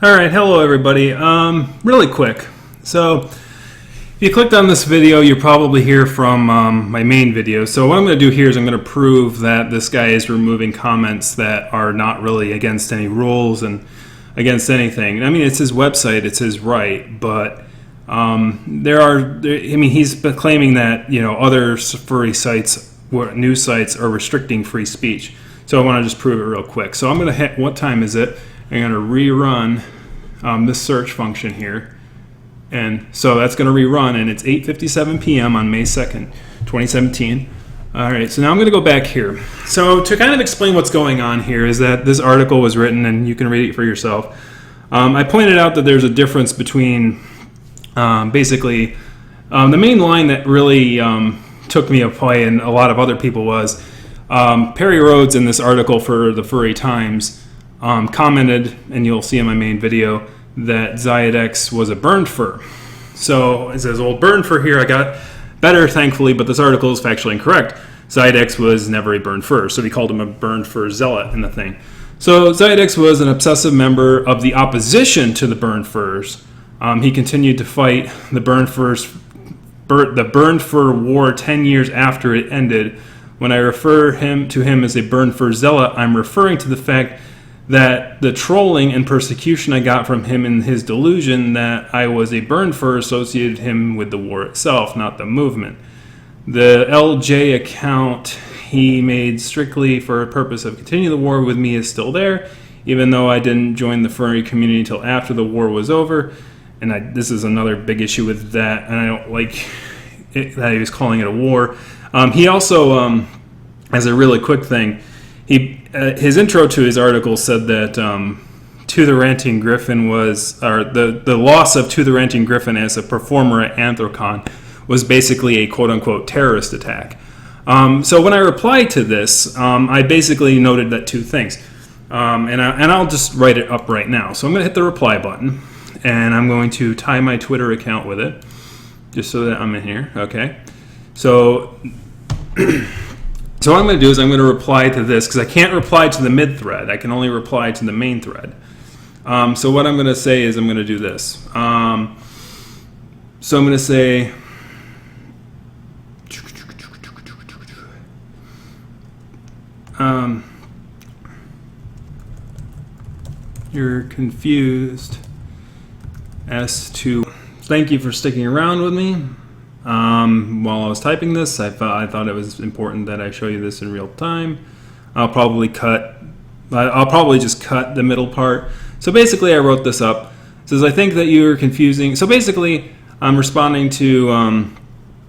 All right, hello everybody. Really quick. So, if you clicked on this video, you're probably here from my main video. So what I'm going to do here is I'm going to prove that this guy is removing comments that are not really against any rules and against anything. I mean, it's his website, it's his right, but he's been claiming that other furry sites, news sites, are restricting free speech. So I want to just prove it real quick. So I'm going to hit, what time is it? I'm going to rerun this search function here. And so that's going to rerun, and it's 8:57 p.m. on May 2nd, 2017. All right, so now I'm going to go back here. So to kind of explain what's going on here is that this article was written, and you can read it for yourself. I pointed out that there's a difference between the main line that really took me away, and a lot of other people, was Perry Rhodes in this article for the Furry Times commented, and you'll see in my main video, that Zydex was a burned fur. So it says, old burned fur here. I got better, thankfully, but this article is factually incorrect. Zydex was never a burned fur, so he called him a burned fur zealot in the thing. So Zydex was an obsessive member of the opposition to the burned furs. He continued to fight the burned fur war 10 years after it ended. When I refer to him as a burned fur zealot, I'm referring to the fact that the trolling and persecution I got from him in his delusion that I was a burned fur associated him with the war itself, not the movement. The LJ account he made strictly for a purpose of continuing the war with me is still there, even though I didn't join the furry community until after the war was over. And this is another big issue with that, and I don't like it, that he was calling it a war. He also, as a really quick thing, his intro to his article said that To the Ranting Griffin was, or the loss of To the Ranting Griffin as a performer at Anthrocon was basically a quote-unquote terrorist attack. So when I replied to this, I basically noted that two things. And I'll just write it up right now. So I'm going to hit the reply button, and I'm going to tie my Twitter account with it, just so that I'm in here. Okay. So... So what I'm going to do is I'm going to reply to this, because I can't reply to the mid thread. I can only reply to the main thread. So what I'm going to say is I'm going to do this. So I'm going to say, you're confused as to, thank you for sticking around with me. While I was typing this, I thought it was important that I show you this in real time. I'll probably just cut the middle part. So basically, I wrote this up. It says, I think that you're confusing. So basically, I'm responding to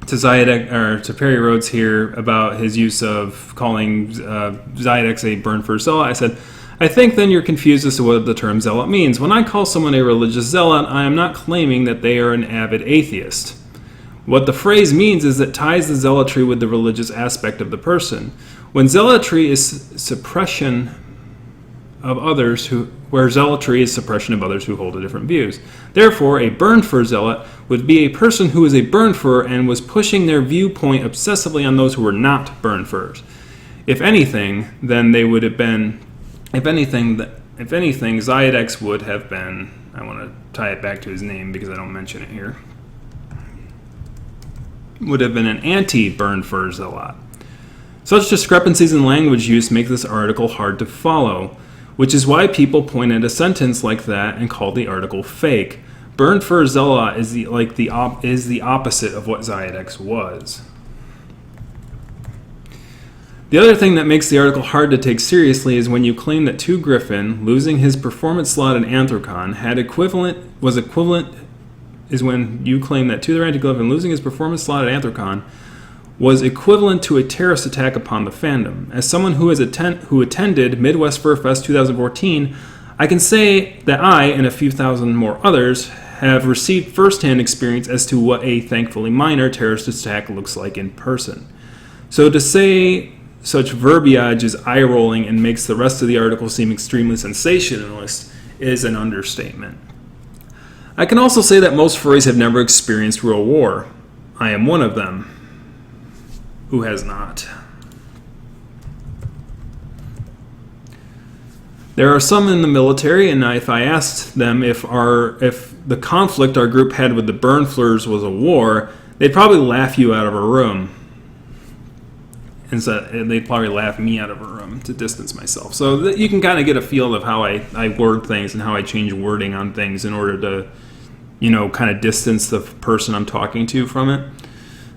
Zydex, or to Perry Rhodes here, about his use of calling Zydex a burned fur zealot. I said, I think then you're confused as to what the term zealot means. When I call someone a religious zealot, I am not claiming that they are an avid atheist. What the phrase means is that ties the zealotry with the religious aspect of the person. When zealotry is suppression of others where zealotry is suppression of others who hold different views. Therefore, a burned fur zealot would be a person who is a burned fur and was pushing their viewpoint obsessively on those who were not burned furs. If anything, then they would have been, if anything, Zydex would have been, I want to tie it back to his name because I don't mention it here, would have been an anti-burned fur zealot. Such discrepancies in language use make this article hard to follow, which is why people point at a sentence like that and call the article fake. Burned fur zealot is the opposite of what Zydex was. The other thing that makes the article hard to take seriously is when you claim that To Griffin losing his performance slot in Anthrocon is when you claim that To the Ranting Griffin losing his performance slot at Anthrocon was equivalent to a terrorist attack upon the fandom. As someone who attended Midwest Fur Fest 2014, I can say that I, and a few thousand more others, have received first-hand experience as to what a thankfully minor terrorist attack looks like in person. So to say such verbiage is eye-rolling and makes the rest of the article seem extremely sensationalist is an understatement. I can also say that most furries have never experienced real war. I am one of them who has not. There are some in the military, and if I asked them if the conflict our group had with the Burnflers was a war, they'd probably laugh you out of a room. And so they'd probably laugh me out of a room to distance myself. So you can kind of get a feel of how I word things and how I change wording on things in order to, kind of distance the person I'm talking to from it.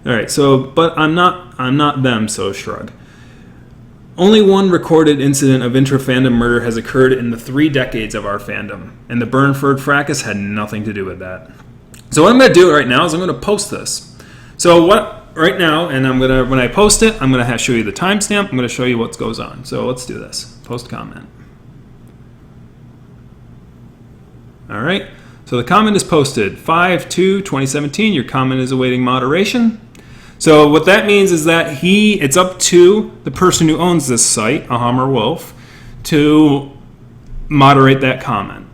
All right, but I'm not them, so shrug. Only one recorded incident of intra-fandom murder has occurred in the 3 decades of our fandom, and the Burnford fracas had nothing to do with that. So what I'm going to do right now is I'm going to post this. So right now, and when I post it, I'm going to show you the timestamp. I'm going to show you what goes on. So let's do this. Post comment. All right. So the comment is posted 5/2/2017. Your comment is awaiting moderation. So what that means is that it's up to the person who owns this site, Ahammer Wolf, to moderate that comment.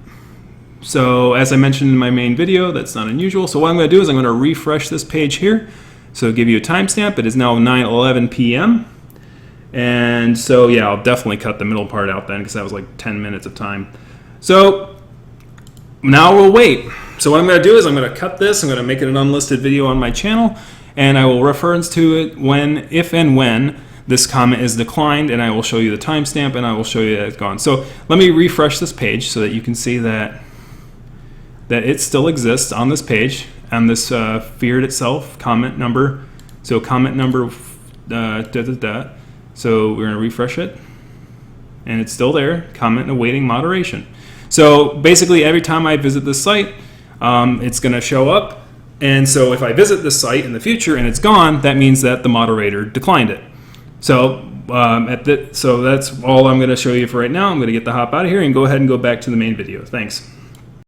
So as I mentioned in my main video, that's not unusual. So what I'm going to do is I'm going to refresh this page here. So I'll give you a timestamp. It is now 9:11 p.m. And so yeah, I'll definitely cut the middle part out then because that was like 10 minutes of time. So now we'll wait. So what I'm going to do is I'm going to cut this. I'm going to make it an unlisted video on my channel. And I will reference to it if and when this comment is declined, and I will show you the timestamp, and I will show you that it's gone. So let me refresh this page so that you can see that it still exists on this page, on this Feared Itself comment number. So comment number So we're going to refresh it, and it's still there. Comment awaiting moderation. So basically, every time I visit this site, it's going to show up. And so if I visit this site in the future and it's gone, that means that the moderator declined it. So so that's all I'm going to show you for right now. I'm going to get the hop out of here and go ahead and go back to the main video. Thanks.